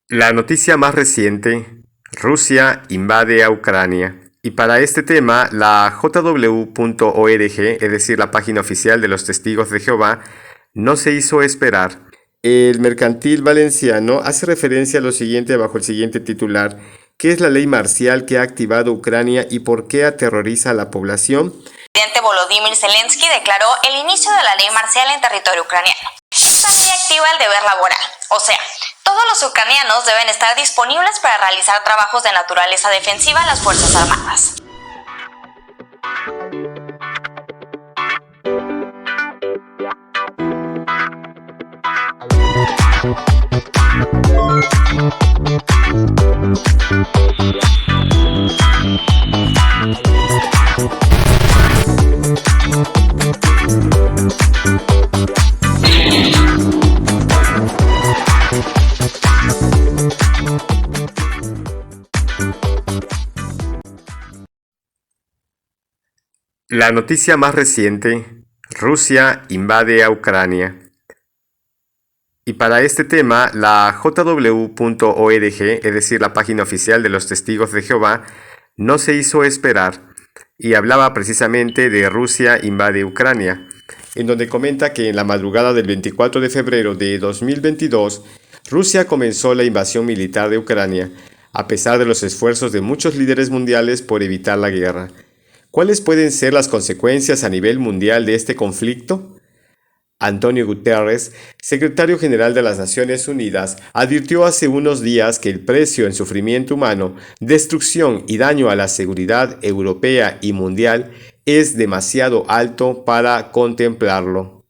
La noticia más reciente, Rusia invade a Ucrania. Y para este tema, la jw.org, es decir, la página oficial de los Testigos de Jehová, no se hizo esperar. El Mercantil Valenciano hace referencia a lo siguiente bajo el siguiente titular: ¿qué es la ley marcial que ha activado Ucrania y por qué aterroriza a la población? El presidente Volodymyr Zelensky declaró el inicio de la ley marcial en territorio ucraniano. Esta ley activa el deber laboral, o sea, todos los ucranianos deben estar disponibles para realizar trabajos de naturaleza defensiva en las Fuerzas Armadas. La noticia más reciente, Rusia invade a Ucrania. Y para este tema, la jw.org, es decir, la página oficial de los Testigos de Jehová, no se hizo esperar y hablaba precisamente de Rusia invade Ucrania, en donde comenta que en la madrugada del 24 de febrero de 2022, Rusia comenzó la invasión militar de Ucrania, a pesar de los esfuerzos de muchos líderes mundiales por evitar la guerra. ¿Cuáles pueden ser las consecuencias a nivel mundial de este conflicto? Antonio Guterres, secretario general de las Naciones Unidas, advirtió hace unos días que el precio en sufrimiento humano, destrucción y daño a la seguridad europea y mundial es demasiado alto para contemplarlo.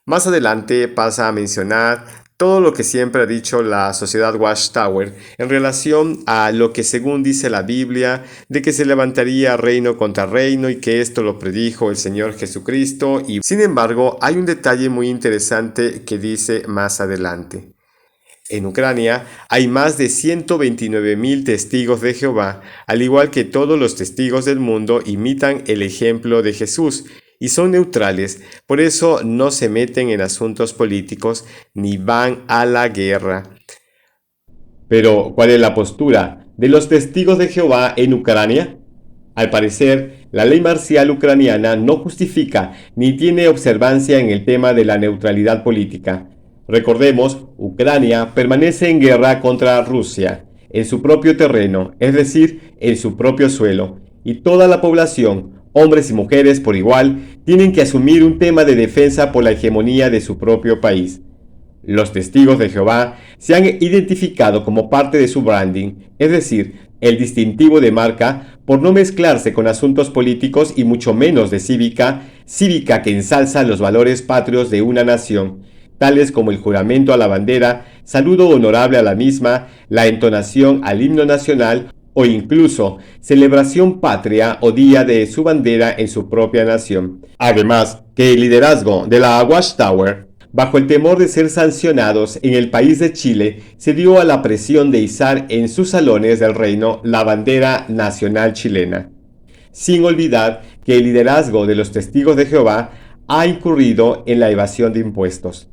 Más adelante pasa a mencionar todo lo que siempre ha dicho la sociedad Watchtower en relación a lo que según dice la Biblia, de que se levantaría reino contra reino y que esto lo predijo el Señor Jesucristo. Y sin embargo, hay un detalle muy interesante que dice más adelante. En Ucrania hay más de 129,000 testigos de Jehová, al igual que todos los testigos del mundo imitan el ejemplo de Jesús y son neutrales, por eso no se meten en asuntos políticos ni van a la guerra. Pero, ¿cuál es la postura de los testigos de Jehová en Ucrania? Al parecer, la ley marcial ucraniana no justifica ni tiene observancia en el tema de la neutralidad política. Recordemos, Ucrania permanece en guerra contra Rusia, en su propio terreno, es decir, en su propio suelo, y toda la población, hombres y mujeres por igual, tienen que asumir un tema de defensa por la hegemonía de su propio país. Los testigos de Jehová se han identificado como parte de su branding, es decir, el distintivo de marca, por no mezclarse con asuntos políticos y mucho menos de cívica que ensalza los valores patrios de una nación, tales como el juramento a la bandera, saludo honorable a la misma, la entonación al himno nacional o incluso celebración patria o día de su bandera en su propia nación. Además, que el liderazgo de la Watchtower, bajo el temor de ser sancionados en el país de Chile, se dio a la presión de izar en sus salones del reino la bandera nacional chilena. Sin olvidar que el liderazgo de los Testigos de Jehová ha incurrido en la evasión de impuestos.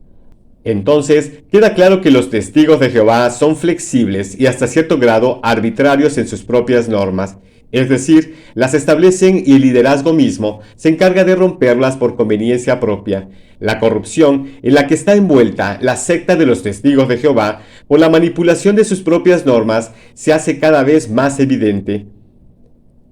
Entonces, queda claro que los testigos de Jehová son flexibles y hasta cierto grado arbitrarios en sus propias normas, es decir, las establecen y el liderazgo mismo se encarga de romperlas por conveniencia propia. La corrupción en la que está envuelta la secta de los testigos de Jehová por la manipulación de sus propias normas se hace cada vez más evidente.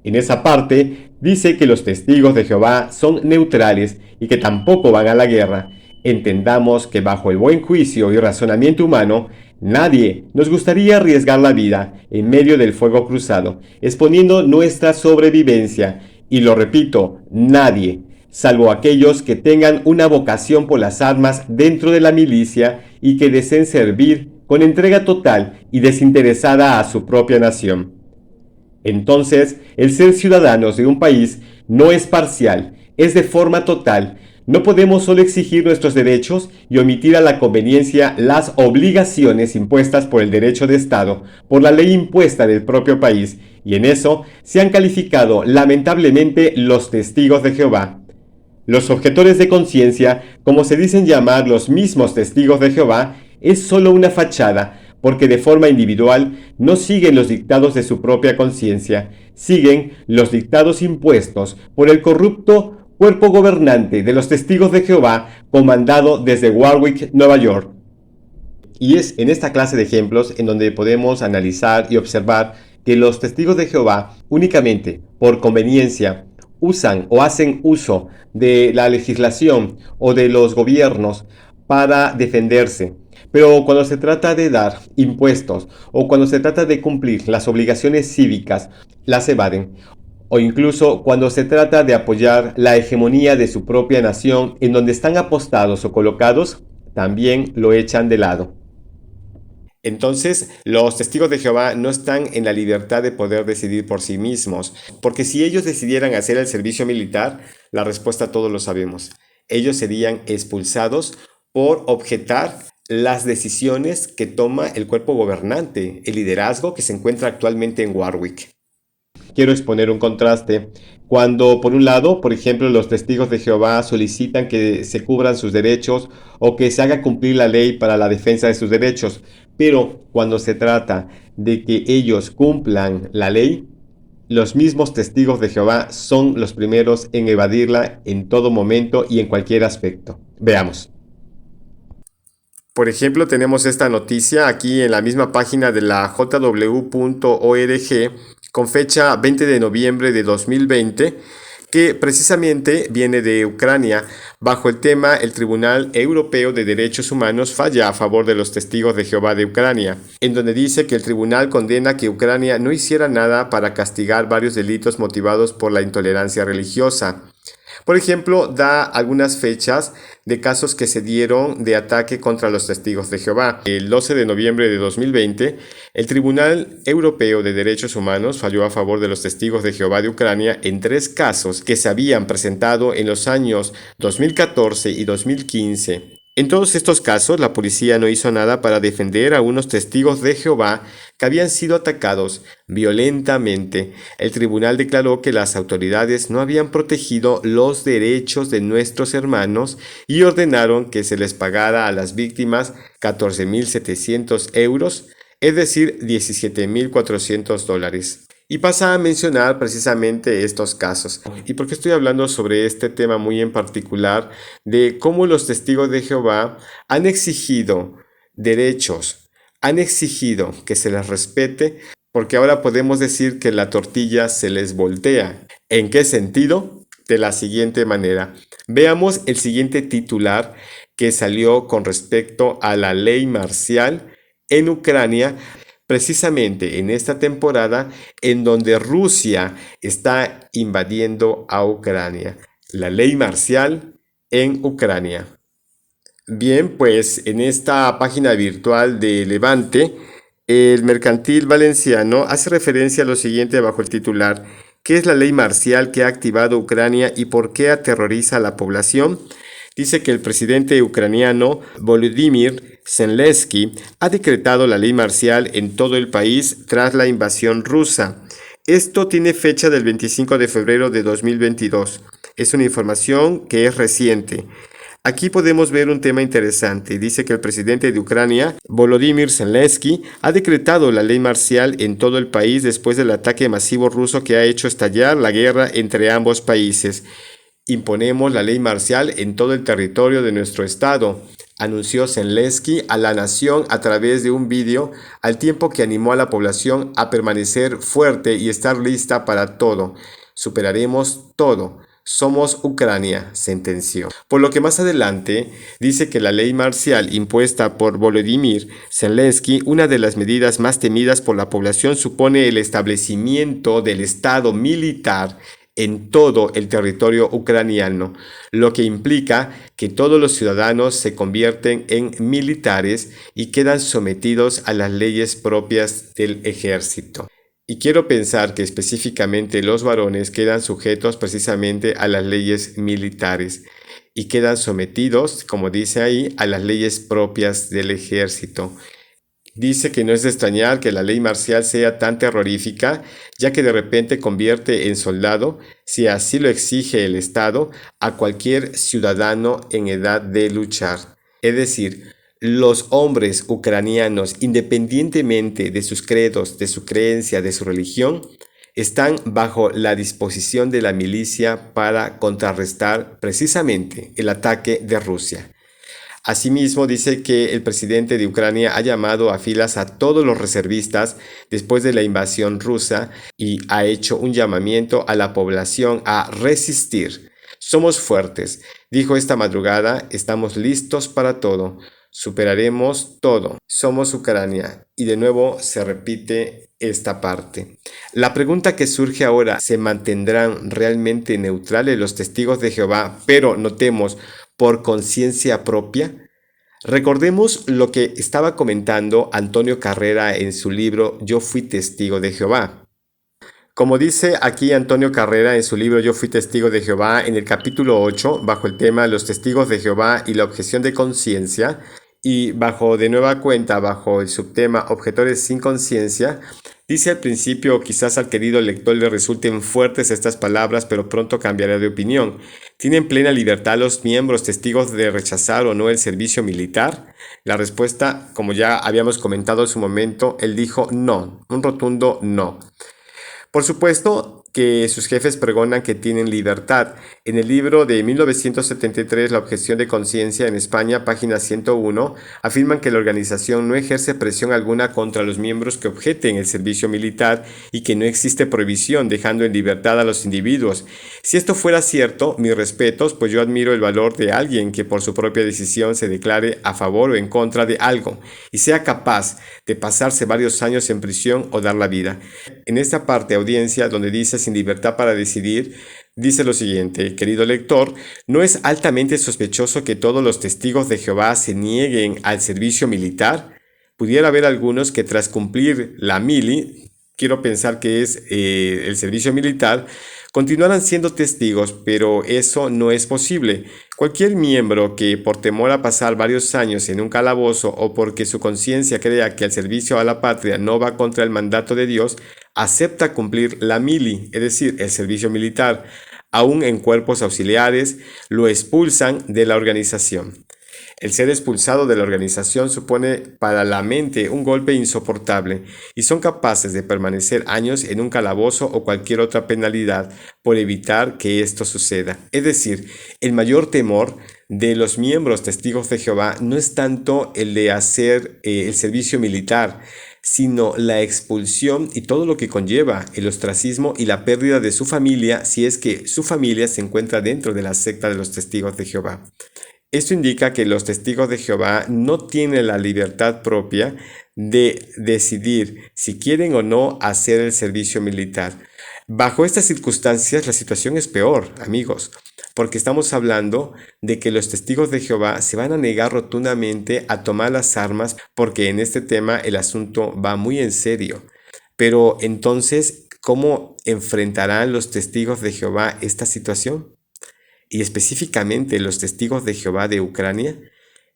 En esa parte dice que los testigos de Jehová son neutrales y que tampoco van a la guerra. Entendamos que bajo el buen juicio y razonamiento humano, nadie nos gustaría arriesgar la vida en medio del fuego cruzado, exponiendo nuestra sobrevivencia. Y lo repito, nadie, salvo aquellos que tengan una vocación por las armas dentro de la milicia y que deseen servir con entrega total y desinteresada a su propia nación. Entonces, el ser ciudadanos de un país no es parcial, es de forma total. No podemos solo exigir nuestros derechos y omitir a la conveniencia las obligaciones impuestas por el derecho de Estado, por la ley impuesta del propio país, y en eso se han calificado lamentablemente los testigos de Jehová. Los objetores de conciencia, como se dicen llamar los mismos testigos de Jehová, es solo una fachada, porque de forma individual no siguen los dictados de su propia conciencia, siguen los dictados impuestos por el corrupto cuerpo gobernante de los Testigos de Jehová, comandado desde Warwick, Nueva York. Y es en esta clase de ejemplos en donde podemos analizar y observar que los Testigos de Jehová únicamente por conveniencia usan o hacen uso de la legislación o de los gobiernos para defenderse. Pero cuando se trata de dar impuestos o cuando se trata de cumplir las obligaciones cívicas, las evaden. O incluso cuando se trata de apoyar la hegemonía de su propia nación en donde están apostados o colocados, también lo echan de lado. Entonces, los testigos de Jehová no están en la libertad de poder decidir por sí mismos, porque si ellos decidieran hacer el servicio militar, la respuesta todos lo sabemos. Ellos serían expulsados por objetar las decisiones que toma el cuerpo gobernante, el liderazgo que se encuentra actualmente en Warwick. Quiero exponer un contraste. Cuando, por un lado, por ejemplo, los testigos de Jehová solicitan que se cubran sus derechos o que se haga cumplir la ley para la defensa de sus derechos, pero cuando se trata de que ellos cumplan la ley, los mismos testigos de Jehová son los primeros en evadirla en todo momento y en cualquier aspecto. Veamos. Por ejemplo, tenemos esta noticia aquí en la misma página de la jw.org con fecha 20 de noviembre de 2020, que precisamente viene de Ucrania, bajo el tema "El Tribunal Europeo de Derechos Humanos falla a favor de los Testigos de Jehová de Ucrania", en donde dice que el tribunal condena que Ucrania no hiciera nada para castigar varios delitos motivados por la intolerancia religiosa. Por ejemplo, da algunas fechas de casos que se dieron de ataque contra los Testigos de Jehová. El 12 de noviembre de 2020, el Tribunal Europeo de Derechos Humanos falló a favor de los Testigos de Jehová de Ucrania en 3 casos que se habían presentado en los años 2014 y 2015. En todos estos casos, la policía no hizo nada para defender a unos testigos de Jehová que habían sido atacados violentamente. El tribunal declaró que las autoridades no habían protegido los derechos de nuestros hermanos y ordenaron que se les pagara a las víctimas 14.700 euros, es decir, $17.400. Y pasa a mencionar precisamente estos casos. ¿Y por qué estoy hablando sobre este tema muy en particular? De cómo los testigos de Jehová han exigido derechos, han exigido que se les respete, porque ahora podemos decir que la tortilla se les voltea. ¿En qué sentido? De la siguiente manera. Veamos el siguiente titular que salió con respecto a la ley marcial en Ucrania, precisamente en esta temporada en donde Rusia está invadiendo a Ucrania. La ley marcial en Ucrania. Bien, pues en esta página virtual de Levante, el Mercantil Valenciano hace referencia a lo siguiente bajo el titular: ¿qué es la ley marcial que ha activado Ucrania y por qué aterroriza a la población? Dice que el presidente ucraniano Volodymyr Zelensky ha decretado la ley marcial en todo el país tras la invasión rusa. Esto tiene fecha del 25 de febrero de 2022. Es una información que es reciente. Aquí podemos ver un tema interesante. Dice que el presidente de Ucrania, Volodymyr Zelensky, ha decretado la ley marcial en todo el país después del ataque masivo ruso que ha hecho estallar la guerra entre ambos países. Imponemos la ley marcial en todo el territorio de nuestro estado, anunció Zelensky a la nación a través de un vídeo, al tiempo que animó a la población a permanecer fuerte y estar lista para todo. Superaremos todo. Somos Ucrania, sentenció. Por lo que más adelante dice que la ley marcial impuesta por Volodymyr Zelensky, una de las medidas más temidas por la población, supone el establecimiento del estado militar en todo el territorio ucraniano, lo que implica que todos los ciudadanos se convierten en militares y quedan sometidos a las leyes propias del ejército. Y quiero pensar que específicamente los varones quedan sujetos precisamente a las leyes militares y quedan sometidos, como dice ahí, a las leyes propias del ejército. Dice que no es de extrañar que la ley marcial sea tan terrorífica, ya que de repente convierte en soldado, si así lo exige el Estado, a cualquier ciudadano en edad de luchar. Es decir, los hombres ucranianos, independientemente de sus credos, de su creencia, de su religión, están bajo la disposición de la milicia para contrarrestar precisamente el ataque de Rusia. Asimismo, dice que el presidente de Ucrania ha llamado a filas a todos los reservistas después de la invasión rusa y ha hecho un llamamiento a la población a resistir. Somos fuertes, dijo esta madrugada, estamos listos para todo. Superaremos todo. Somos Ucrania. Y de nuevo se repite esta parte. La pregunta que surge ahora, ¿se mantendrán realmente neutrales los testigos de Jehová, pero notemos, por conciencia propia? Recordemos lo que estaba comentando Antonio Carrera en su libro Yo fui testigo de Jehová. Como dice aquí Antonio Carrera en su libro Yo fui testigo de Jehová, en el capítulo 8, bajo el tema Los testigos de Jehová y la objeción de conciencia, y bajo de nueva cuenta, bajo el subtema Objetores sin conciencia, dice al principio, quizás al querido lector le resulten fuertes estas palabras, pero pronto cambiará de opinión. ¿Tienen plena libertad los miembros testigos de rechazar o no el servicio militar? La respuesta, como ya habíamos comentado en su momento, él dijo no, un rotundo no. Por supuesto que sus jefes pregonan que tienen libertad. En el libro de 1973, La objeción de conciencia en España, página 101, afirman que la organización no ejerce presión alguna contra los miembros que objeten el servicio militar y que no existe prohibición, dejando en libertad a los individuos. Si esto fuera cierto, mis respetos, pues yo admiro el valor de alguien que por su propia decisión se declare a favor o en contra de algo y sea capaz de pasarse varios años en prisión o dar la vida. En esta parte, audiencia, donde dice sin libertad para decidir, dice lo siguiente: querido lector, ¿no es altamente sospechoso que todos los testigos de Jehová se nieguen al servicio militar? Pudiera haber algunos que tras cumplir la mili, quiero pensar que es el servicio militar, continuarán siendo testigos, pero eso no es posible. Cualquier miembro que por temor a pasar varios años en un calabozo o porque su conciencia crea que el servicio a la patria no va contra el mandato de Dios, acepta cumplir la mili, es decir, el servicio militar, aún en cuerpos auxiliares, lo expulsan de la organización. El ser expulsado de la organización supone para la mente un golpe insoportable y son capaces de permanecer años en un calabozo o cualquier otra penalidad por evitar que esto suceda. Es decir, el mayor temor de los miembros testigos de Jehová no es tanto el de hacer el servicio militar, sino la expulsión y todo lo que conlleva el ostracismo y la pérdida de su familia si es que su familia se encuentra dentro de la secta de los testigos de Jehová. Esto indica que los testigos de Jehová no tienen la libertad propia de decidir si quieren o no hacer el servicio militar. Bajo estas circunstancias la situación es peor, amigos, porque estamos hablando de que los testigos de Jehová se van a negar rotundamente a tomar las armas porque en este tema el asunto va muy en serio. Pero entonces, ¿cómo enfrentarán los testigos de Jehová esta situación? Y específicamente los testigos de Jehová de Ucrania.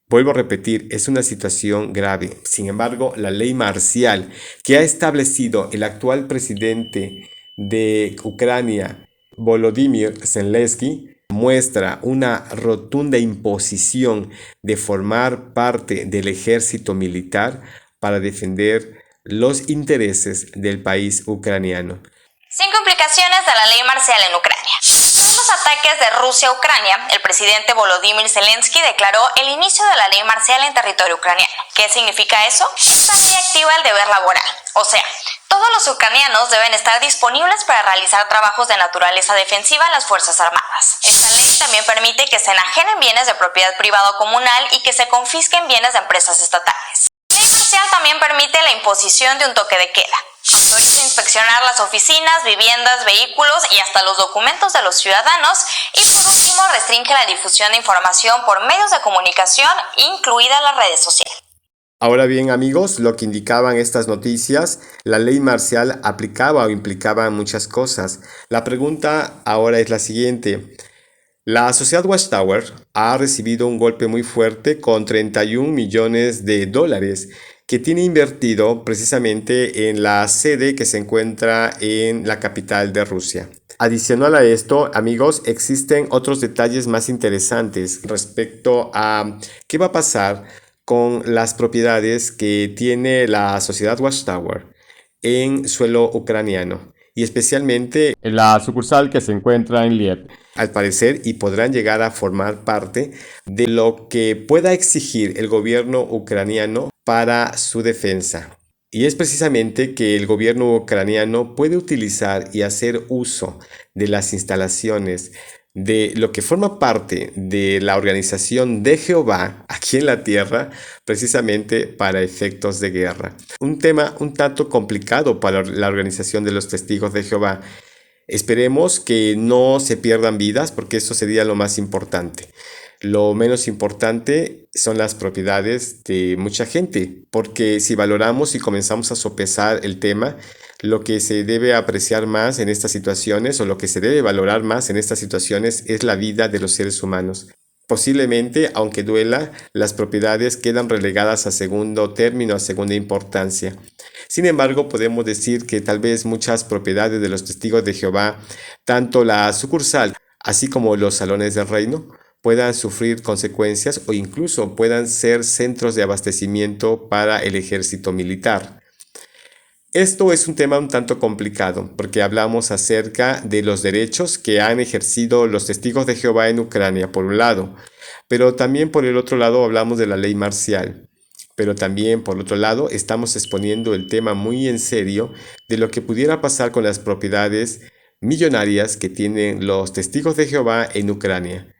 Vuelvo a repetir, es una situación grave. Sin embargo, la ley marcial que ha establecido el actual presidente de Ucrania, Volodymyr Zelensky, muestra una rotunda imposición de formar parte del ejército militar para defender los intereses del país ucraniano. 5 implicaciones de la ley marcial en Ucrania. Tras los ataques de Rusia a Ucrania, el presidente Volodymyr Zelensky declaró el inicio de la ley marcial en territorio ucraniano. ¿Qué significa eso? Esta ley activa el deber laboral, o sea, todos los ucranianos deben estar disponibles para realizar trabajos de naturaleza defensiva en las Fuerzas Armadas. Esta ley también permite que se enajenen bienes de propiedad privada o comunal y que se confisquen bienes de empresas estatales. La ley marcial también permite la imposición de un toque de queda. Autoriza inspeccionar las oficinas, viviendas, vehículos y hasta los documentos de los ciudadanos y por último restringe la difusión de información por medios de comunicación, incluidas las redes sociales. Ahora bien, amigos, lo que indicaban estas noticias, la ley marcial aplicaba o implicaba muchas cosas. La pregunta ahora es la siguiente. La sociedad Watchtower ha recibido un golpe muy fuerte con 31 millones de dólares que tiene invertido precisamente en la sede que se encuentra en la capital de Rusia. Adicional a esto, amigos, existen otros detalles más interesantes respecto a qué va a pasar con las propiedades que tiene la sociedad Watchtower en suelo ucraniano y especialmente en la sucursal que se encuentra en Liev, al parecer, y podrán llegar a formar parte de lo que pueda exigir el gobierno ucraniano para su defensa. Y es precisamente que el gobierno ucraniano puede utilizar y hacer uso de las instalaciones de lo que forma parte de la organización de Jehová aquí en la tierra, precisamente para efectos de guerra. Un tema un tanto complicado para la organización de los testigos de Jehová. Esperemos que no se pierdan vidas, porque eso sería lo más importante. Lo menos importante son las propiedades de mucha gente, porque si valoramos y comenzamos a sopesar el tema, lo que se debe apreciar más en estas situaciones, o lo que se debe valorar más en estas situaciones, es la vida de los seres humanos. Posiblemente, aunque duela, las propiedades quedan relegadas a segundo término, a segunda importancia. Sin embargo, podemos decir que tal vez muchas propiedades de los testigos de Jehová, tanto la sucursal, así como los salones del reino, puedan sufrir consecuencias o incluso puedan ser centros de abastecimiento para el ejército militar. Esto es un tema un tanto complicado porque hablamos acerca de los derechos que han ejercido los testigos de Jehová en Ucrania, por un lado, pero también por el otro lado hablamos de la ley marcial. Pero también, por otro lado, estamos exponiendo el tema muy en serio de lo que pudiera pasar con las propiedades millonarias que tienen los testigos de Jehová en Ucrania.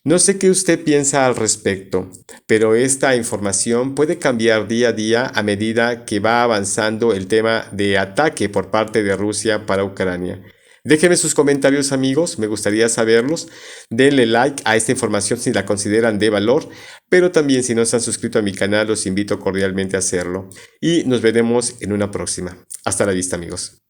No sé qué usted piensa al respecto, pero esta información puede cambiar día a día a medida que va avanzando el tema de ataque por parte de Rusia para Ucrania. Déjenme sus comentarios, amigos, me gustaría saberlos. Denle like a esta información si la consideran de valor, pero también si no se han suscrito a mi canal los invito cordialmente a hacerlo. Y nos veremos en una próxima. Hasta la vista, amigos.